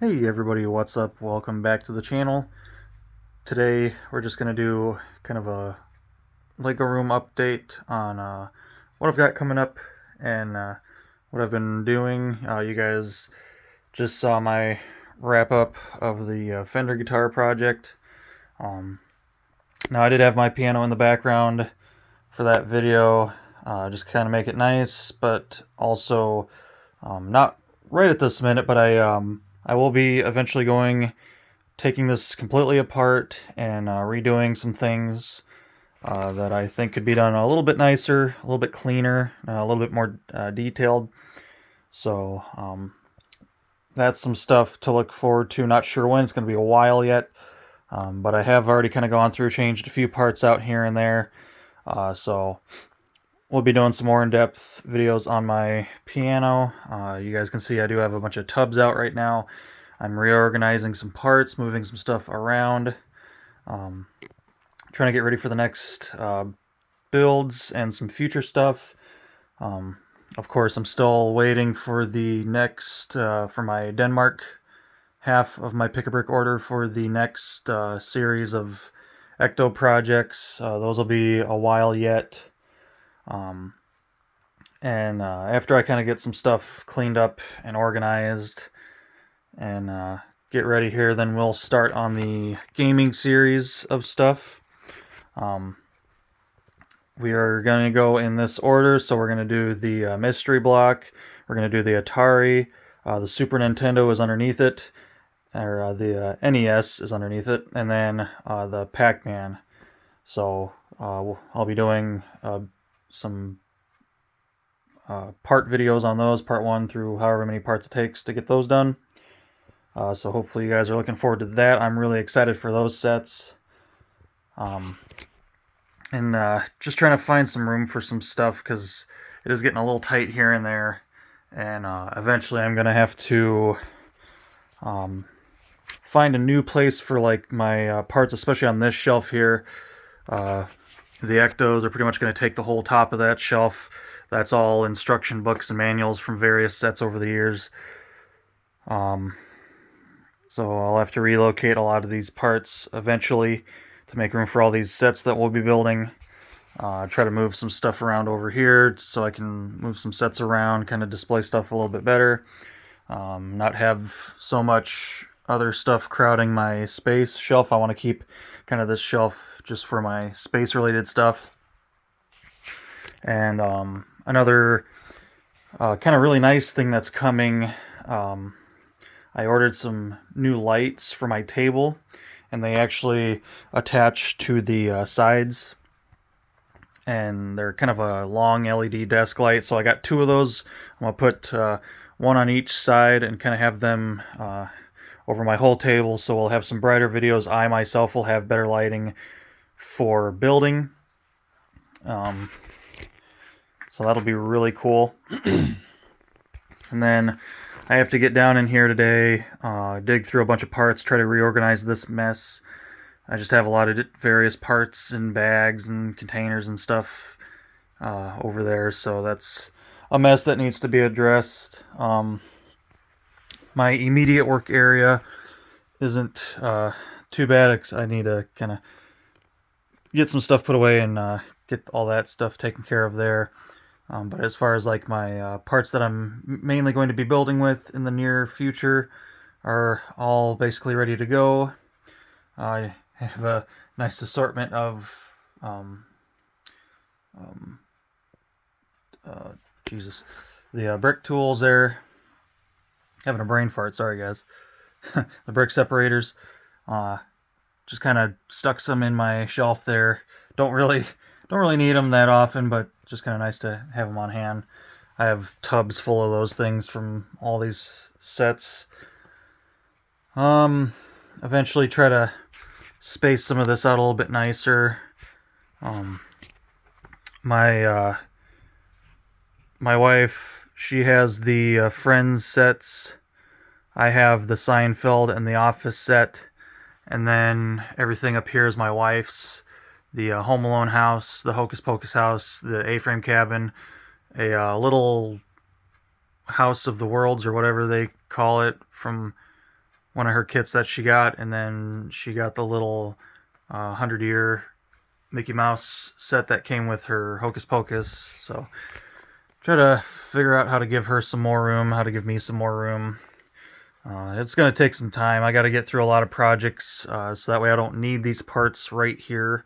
Hey everybody, what's up? Welcome back to the channel. Today we're just going to do kind of a Lego room update on what I've got coming up and what I've been doing. You guys just saw my wrap up of the Fender guitar project. Um, Now I did have my piano in the background for that video, just kind of make it nice, but also not right at this minute, but I will be eventually taking this completely apart and redoing some things that I think could be done a little bit nicer, a little bit cleaner, a little bit more detailed. So that's some stuff to look forward to. Not sure when, it's going to be a while yet, but I have already kind of gone through, changed a few parts out here and there. So we'll be doing some more in-depth videos on my piano. You guys can see I do have a bunch of tubs out right now. I'm reorganizing some parts, moving some stuff around, trying to get ready for the next builds and some future stuff. Of course, I'm still waiting for the next, for my Denmark half of my pick-a-brick order for the next series of Ecto projects. Those will be a while yet. And after I kind of get some stuff cleaned up and organized and get ready here, then we'll start on the gaming series of stuff. We are going to go in this order, so we're going to do the mystery block, we're going to do the Atari, the Super Nintendo is underneath it, or the NES is underneath it, and then the Pac-Man. So I'll be doing some part videos on those, part 1 through however many parts it takes to get those done. So hopefully you guys are looking forward to that. I'm really excited for those sets. And just trying to find some room for some stuff because it is getting a little tight here and there. And eventually I'm going to have to find a new place for like my parts, especially on this shelf here. The Ectos are pretty much going to take the whole top of that shelf. That's all instruction books and manuals from various sets over the years. So I'll have to relocate a lot of these parts eventually to make room for all these sets that we'll be building. Try to move some stuff around over here so I can move some sets around, kind of display stuff a little bit better. Not have so much other stuff crowding my space shelf. I want to keep kind of this shelf just for my space related stuff. And another kind of really nice thing that's coming, I ordered some new lights for my table, and they actually attach to the sides, and they're kind of a long LED desk light, so I got 2 of those. I'm going to put one on each side and kind of have them over my whole table, so we'll have some brighter videos. I myself will have better lighting for building. So that'll be really cool. And then I have to get down in here today, dig through a bunch of parts, try to reorganize this mess. I just have a lot of various parts and bags and containers and stuff over there, so that's a mess that needs to be addressed. My immediate work area isn't too bad. I need to kind of get some stuff put away and get all that stuff taken care of there. But as far as like my parts that I'm mainly going to be building with in the near future are all basically ready to go. I have a nice assortment of the brick tools there. Having a brain fart, sorry guys. The brick separators. Just kind of stuck some in my shelf there. Don't really need them that often, but just kind of nice to have them on hand. I have tubs full of those things from all these sets. Eventually try to space some of this out a little bit nicer. My wife, she has the Friends sets. I have the Seinfeld and the Office set, and then everything up here is my wife's. The Home Alone house, the Hocus Pocus house, the A-frame cabin, a little House of the Worlds or whatever they call it from one of her kits that she got, and then she got the little 100-year Mickey Mouse set that came with her Hocus Pocus. So try to figure out how to give her some more room, how to give me some more room. It's going to take some time. I got to get through a lot of projects, so that way I don't need these parts right here.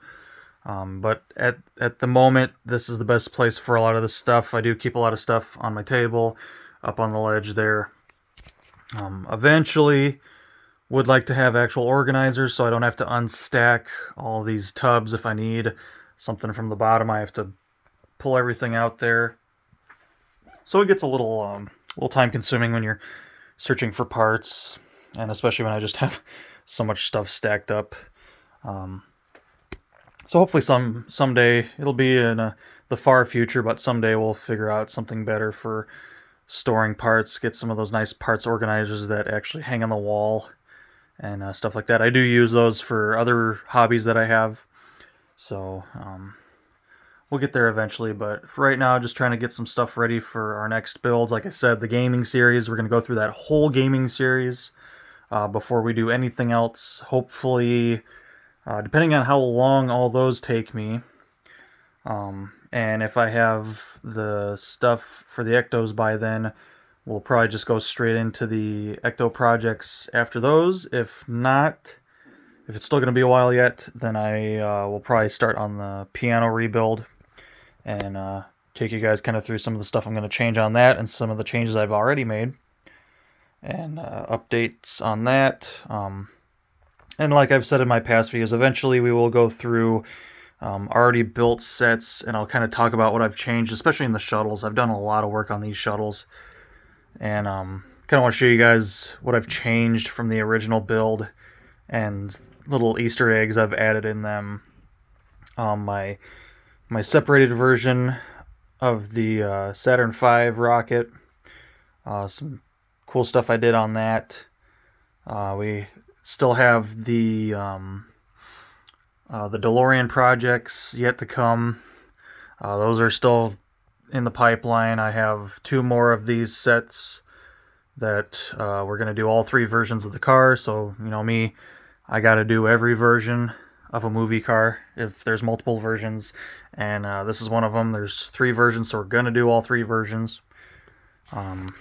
But at the moment, this is the best place for a lot of this stuff. I do keep a lot of stuff on my table, up on the ledge there. Eventually, would like to have actual organizers, so I don't have to unstack all these tubs if I need something from the bottom. I have to pull everything out there. So it gets a little time consuming when you're searching for parts, and especially when I just have so much stuff stacked up. So hopefully someday, it'll be in the far future, but someday we'll figure out something better for storing parts, get some of those nice parts organizers that actually hang on the wall and stuff like that. I do use those for other hobbies that I have, so we'll get there eventually, but for right now, just trying to get some stuff ready for our next builds. Like I said, the gaming series, we're going to go through that whole gaming series before we do anything else. Hopefully, depending on how long all those take me, and if I have the stuff for the Ectos by then, we'll probably just go straight into the Ecto projects after those. If not, if it's still going to be a while yet, then I will probably start on the piano rebuild and take you guys kind of through some of the stuff I'm going to change on that and some of the changes I've already made and updates on that. And like I've said in my past videos, eventually we will go through already built sets, and I'll kind of talk about what I've changed, especially in the shuttles. I've done a lot of work on these shuttles, and kind of want to show you guys what I've changed from the original build and little Easter eggs I've added in them. My separated version of the Saturn V rocket, some cool stuff I did on that. We still have the DeLorean projects yet to come. Those are still in the pipeline. I have 2 more of these sets that we're going to do all 3 versions of the car. So, you know me, I got to do every version of a movie car if there's multiple versions. And this is one of them. There's 3 versions, so we're going to do all 3 versions. And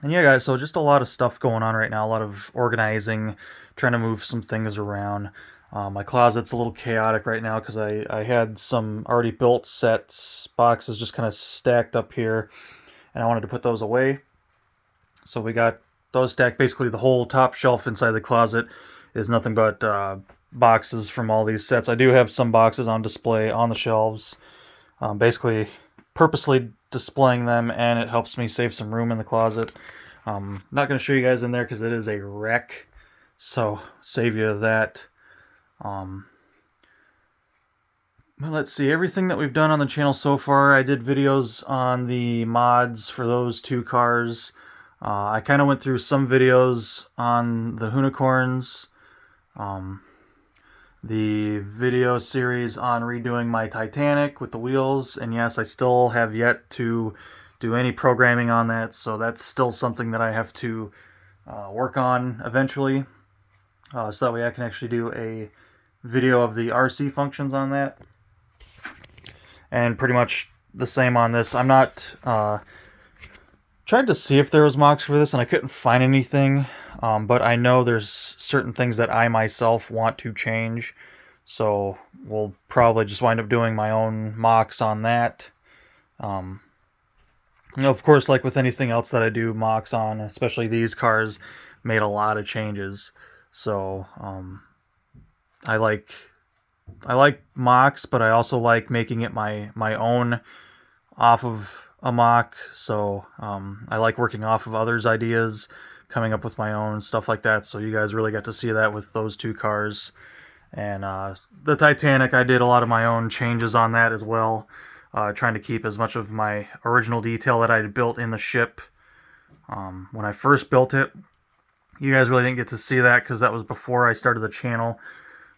yeah, guys, so just a lot of stuff going on right now, a lot of organizing, trying to move some things around. My closet's a little chaotic right now because I had some already built sets, boxes just kind of stacked up here, and I wanted to put those away. So we got those stacked. Basically, the whole top shelf inside the closet is nothing but boxes from all these sets. I do have some boxes on display on the shelves, basically purposely displaying them, and it helps me save some room in the closet. Not going to show you guys in there because it is a wreck, so save you that. Let's see, everything that we've done on the channel so far, I did videos on the mods for those 2 cars. I kind of went through some videos on the unicorns, the video series on redoing my Titanic with the wheels, and yes, I still have yet to do any programming on that, so that's still something that I have to work on eventually, so that way I can actually do a video of the RC functions on that. And pretty much the same on this. I'm not tried to see if there was mocks for this, and I couldn't find anything, but I know there's certain things that I myself want to change, so we'll probably just wind up doing my own mocks on that. You know, of course, like with anything else that I do mocks on, especially these cars, made a lot of changes. So I like mocks, but I also like making it my own off of a mock. So I like working off of others' ideas, coming up with my own stuff like that. So you guys really got to see that with those 2 cars. And the Titanic, I did a lot of my own changes on that as well, trying to keep as much of my original detail that I had built in the ship. When I first built it, you guys really didn't get to see that because that was before I started the channel.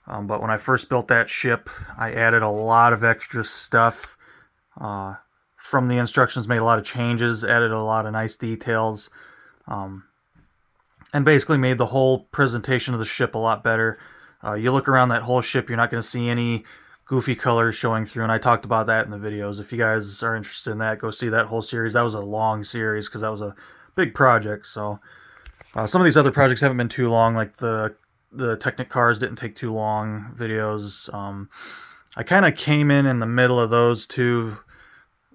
But when I first built that ship, I added a lot of extra stuff from the instructions, made a lot of changes, added a lot of nice details. and basically made the whole presentation of the ship a lot better. You look around that whole ship, you're not going to see any goofy colors showing through, and I talked about that in the videos. If you guys are interested in that, go see that whole series. That was a long series because that was a big project. So some of these other projects haven't been too long, like the Technic cars didn't take too long videos. I kind of came in the middle of those two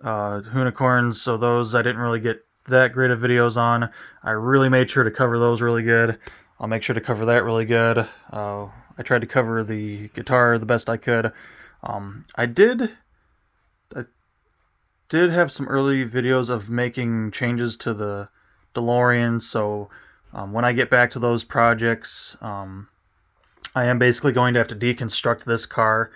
unicorns, so those I didn't really get that great of videos on. I really made sure to cover those really good. I'll make sure to cover that really good. I tried to cover the guitar the best I could. I did have some early videos of making changes to the DeLorean, so when I get back to those projects, I am basically going to have to deconstruct this car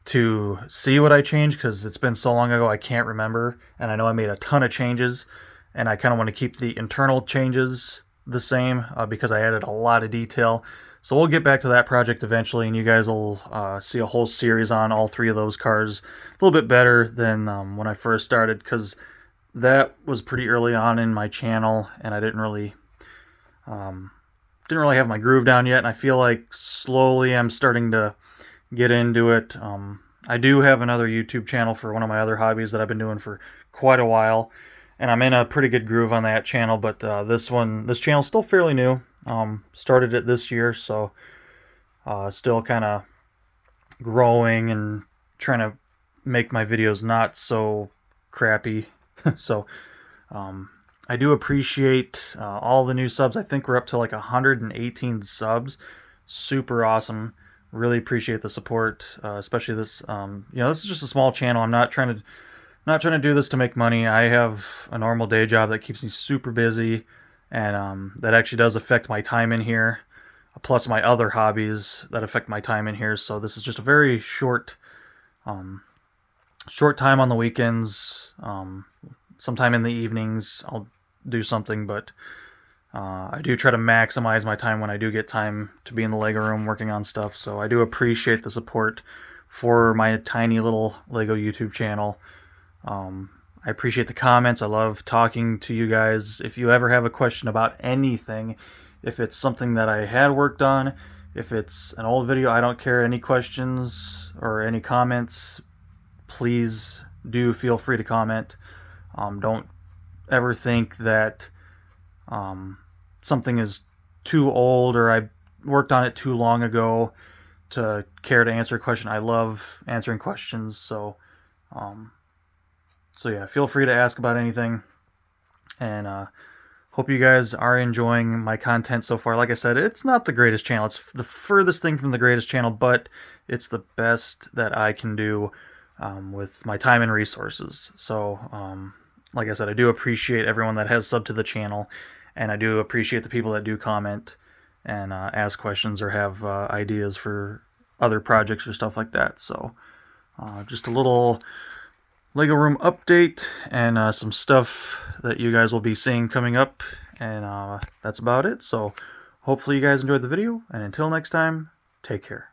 to see what I changed, because it's been so long ago I can't remember, and I know I made a ton of changes, and I kind of want to keep the internal changes the same because I added a lot of detail. So we'll get back to that project eventually, and you guys will see a whole series on all three of those cars. A little bit better than when I first started, because that was pretty early on in my channel, and I didn't really have my groove down yet, and I feel like slowly I'm starting to get into it. I do have another YouTube channel for one of my other hobbies that I've been doing for quite a while, and I'm in a pretty good groove on that channel, but this channel's still fairly new. Started it this year, so still kind of growing and trying to make my videos not so crappy. So I do appreciate all the new subs. I think we're up to like 118 subs. Super awesome. Really appreciate the support, especially this. This is just a small channel. I'm not trying to do this to make money. I have a normal day job that keeps me super busy, and that actually does affect my time in here, plus my other hobbies that affect my time in here. So this is just a very short time on the weekends. Sometime in the evenings I'll do something, but I do try to maximize my time when I do get time to be in the Lego room working on stuff. So I do appreciate the support for my tiny little Lego YouTube channel. I appreciate the comments. I love talking to you guys. If you ever have a question about anything, if it's something that I had worked on, if it's an old video, I don't care. Any questions or any comments, please do feel free to comment. Don't ever think that something is too old or I worked on it too long ago to care to answer a question. I love answering questions, so yeah, feel free to ask about anything, and hope you guys are enjoying my content so far. Like I said, it's not the greatest channel. It's the furthest thing from the greatest channel, but it's the best that I can do with my time and resources. So like I said, I do appreciate everyone that has subbed to the channel, and I do appreciate the people that do comment and ask questions or have ideas for other projects or stuff like that. So just a little Lego room update and some stuff that you guys will be seeing coming up, and that's about it. So hopefully you guys enjoyed the video, and until next time, take care.